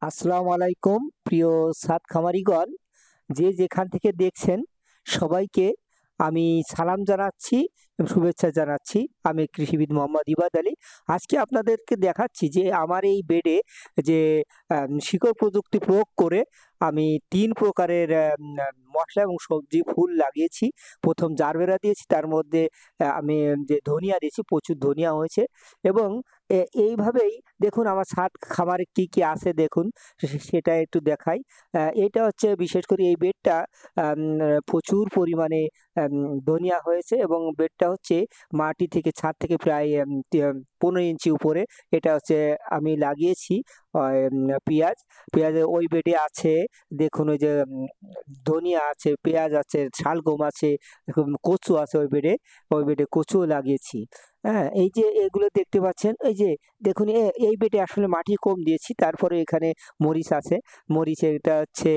আসসালামু আলাইকুম প্রিয় সাত খামারিগণ, যে যেখান থেকে দেখছেন সবাইকে আমি সালাম জানাচ্ছি এবং শুভেচ্ছা জানাচ্ছি। আমি কৃষিবিদ মোহাম্মদ ইবাদ আলী। আজকে আপনাদেরকে দেখাচ্ছি যে আমার এই বেডে যে শিকড় প্রযুক্তি প্রয়োগ করে আমি ৩ প্রকারের মসলা এবং সবজি ফুল লাগিয়েছি। ১ম জারবেরা দিয়েছি, তার মধ্যে আমি যে ধনিয়া দিয়েছি, প্রচুর ধনিয়া হয়েছে এবং এইভাবেই দেখুন আমার ছাদ খামারে কি আছে দেখুন, সেটা একটু দেখাই। এটা হচ্ছে বিশেষ করে এই বেডটা প্রচুর পরিমাণে ধনিয়া হয়েছে এবং বেডটা হচ্ছে মাটি থেকে, ছাদ থেকে প্রায় ১৫ ইঞ্চি উপরে। এটা হচ্ছে আমি লাগিয়েছি পেঁয়াজ। পেঁয়াজের ওই বেডে আছে দেখুন, ওই যে ধনিয়া আছে, পেঁয়াজ আছে, শালগম আছে, কচু আছে ওই বেডে। ওই বেডে কচুও লাগিয়েছি। হ্যাঁ, এই যে এগুলো দেখতে পাচ্ছেন, এই যে দেখুন এই বেডে আসলে মাটি কম দিয়েছি। তারপরে এখানে মরিচ আছে। মরিচের এটা হচ্ছে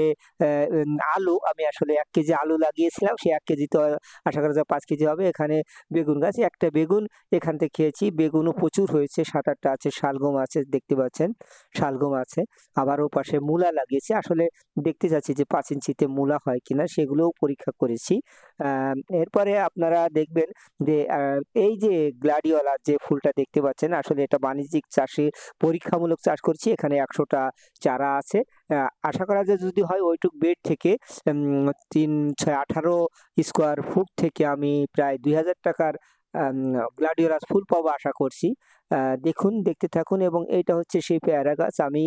আলু। আমি আসলে ১ কেজি আলু লাগিয়েছিলাম। সেই ১ কেজি তো আশা করা যায় ৫ কেজি হবে। এখানে বেগুন গাছ, একটা বেগুন এখান থেকে খেয়েছি। বেগুনও প্রচুর হয়েছে, ৭-৮ টা আছে। শালগম আছে, দেখতে পাচ্ছেন। শালগম আছে। আবার ওপাশে মূলা লাগিয়েছি। আসলে দেখতে চাচ্ছি যে ৫ ইঞ্চিতে মূলা হয় কিনা, সেগুলোও পরীক্ষা করেছি। আ এরপরে আপনারা দেখবেন যে এই যে গ্লাডিওলাস যে ফুলটা দেখতে পাচ্ছেন, আসলে এটা বাণিজ্যিক চাষে পরীক্ষামূলক চাষ করছি। এখানে ১০০ টা চারা আছে। আ আশা করা যায় যদি হয় ওইটুক বেড থেকে ৩, ৬, ১৮ স্কোয়ার ফুট থেকে আমি প্রায় ৳২,০০০ আম গ্লাডিওলাস ফুল পাবো আশা করছি। দেখুন, দেখতে থাকুন এবং এইটা হচ্ছে সেই পেয়ারা গাছ। আমি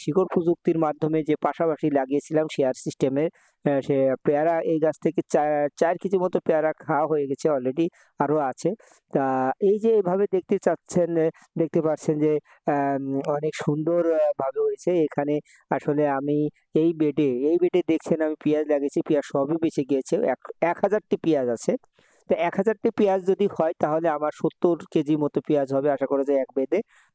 শিকড় প্রযুক্তির মাধ্যমে যে পাশাপাশি লাগিয়েছিলাম শেয়ার সিস্টেমে, সে পেয়ারা এই গাছ থেকে ৪ কেজি মতো পেয়ারা খাওয়া হয়ে গেছে অলরেডি, আরো আছে। তা এই যে এভাবে দেখতে চাচ্ছেন, দেখতে পাচ্ছেন যে আম অনেক সুন্দর ভাবে হয়েছে। এখানে আসলে আমি এই বেডে দেখছেন আমি পেঁয়াজ লাগিয়েছি। পেঁয়াজ সবই বেঁচে গিয়েছে। ১,০০০ টি পেঁয়াজ আছে। তো ১,০০০ টি পেঁয়াজ যদি হয় তাহলে আমার ৭০ কেজি মতো পেঁয়াজ হবে আশা করা যায় এক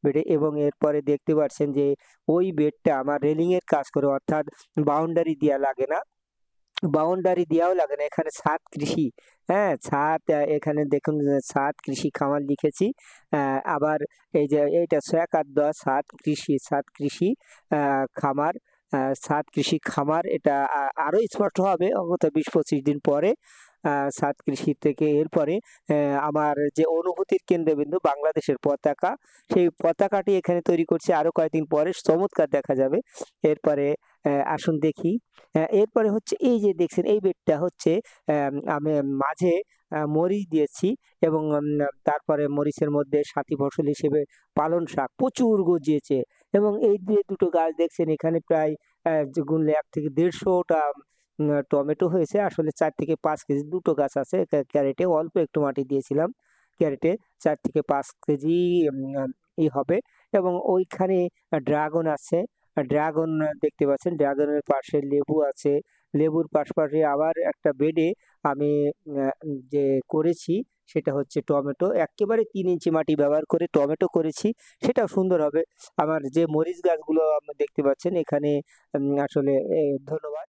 বেডে এবং এরপরে দেখতে পাচ্ছেন যে ওই বেডটা আমার রেলিং এর কাজ করে, অর্থাৎ বাউন্ডারি দেয়া লাগে না। বাউন্ডারি দেওয়াও লাগে না। এখানে ছাদ কৃষি, হ্যাঁ? ছাদ, এখানে দেখুন যে ছাদ কৃষি খামার লিখেছি। আবার এই যে এইটা ছয়াকার দেওয়া ছাদ কৃষি খামার, ছাদ কৃষি খামার। এটা আরো স্পষ্ট হবে অন্তত ২০-২৫ দিন পরে। ছাদ কৃষি থেকে এরপরে আমার যে অনুভূতির কেন্দ্রবিন্দু বাংলাদেশের পতাকা, সেই পতাকাটি এখানে তৈরি করছি। আরো কয়েকদিন পরে চমৎকার দেখা যাবে। এরপরে আসুন দেখি। এরপরে হচ্ছে এই যে দেখছেন এই বেডটা হচ্ছে আমি মাঝে মরিচ দিয়েছি এবং তারপরে মরিচের মধ্যে সাথী ফসল হিসেবে পালং শাক প্রচুর গজিয়েছে এবং এই যে দুটো গাছ দেখছেন এখানে প্রায় যে গুনলে ১ থেকে ১৫০ টা টমেটো হয়েছে। আসলে ৪ থেকে ৫ কেজি দুটো গাছ আছে ক্যারেটে। অল্প একটু মাটি দিয়েছিলাম ক্যারেটে। ৪ থেকে ৫ কেজি উম আ হবে এবং ওইখানে ড্রাগন আছে। ড্রাগন দেখতে পাচ্ছেন, ড্রাগনের পাশে লেবু আছে। লেবুর পাশাপাশি আবার একটা বেডে আমি যে করেছি সেটা হচ্ছে টমেটো। এক্কেবারে ৩ ইঞ্চি মাটি ব্যবহার করে টমেটো করেছি। সেটাও সুন্দর হবে। আমার যে মরিচ গাছগুলো আপনি দেখতে পাচ্ছেন এখানে আসলে ধন্যবাদ।